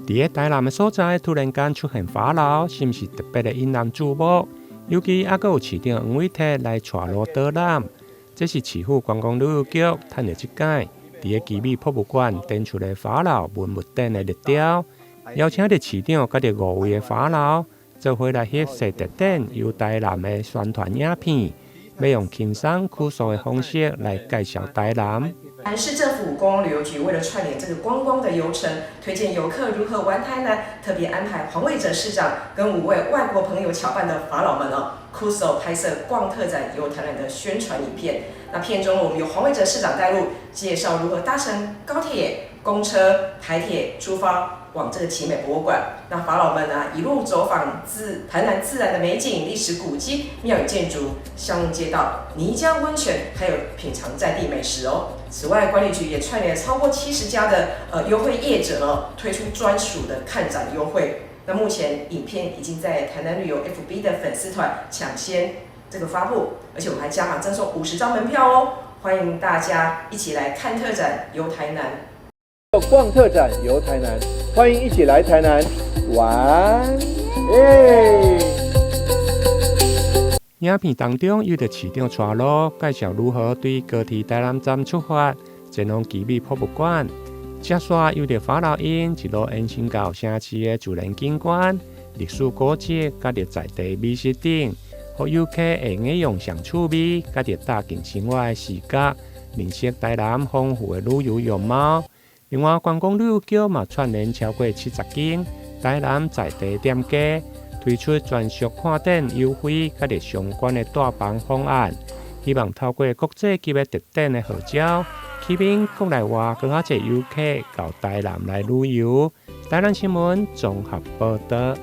在台南的所在，突然間出現法老，是不是特別的引人注目？尤其還有市長黃偉哲來帶路導覽，這是市府觀光旅遊局趁着這屆，在奇美博物館展出的法老文物展的日雕，邀請着市長甲着5位的法老做伙來翕攝特展由台南的宣傳影片，要用輕鬆酷爽的方式來介紹台南。台南市政府觀光旅遊局為了串聯這個觀光的遊程，推薦遊客如何玩台南，特別安排黃偉哲市長跟5位外國朋友巧扮的法老們酷手拍攝逛特展遊台南的宣傳影片。那片中我們由黃偉哲市長帶路，介紹如何搭乘高鐵、公車、台鐵出發往這個奇美博物館。那法老們一路走訪台南自然的美景、歷史古蹟、廟宇建築、巷弄街道、泥漿溫泉，還有品嘗在地美食哦。此外，管理局也串聯了超過70家的優惠業者推出專屬的看展優惠。那目前影片已經在台南旅遊 FB 的粉絲團搶先這個發布，而且我們還加碼贈送50張門票哦，歡迎大家一起來看特展遊台南。逛特展遊台南，歡迎一起來台南玩耶！影片當中有着市長帶路，介紹如何對高鐵台南站出發，前往奇美博物館。接續有着法老因一路延伸到城市的自然景觀、歷史古蹟，甲着在地美食等，讓遊客會用用上趣味，甲着踏進生活的視覺，認識台南豐富的旅遊樣貌。另外，觀光旅遊局嘛串聯超過70間台南在地店家，推出專屬看展優惠，甲着相關的大房方案，希望透過國際級的特展的號召，吸引國內外更加多遊客到台南來旅遊。台南新聞綜合報道。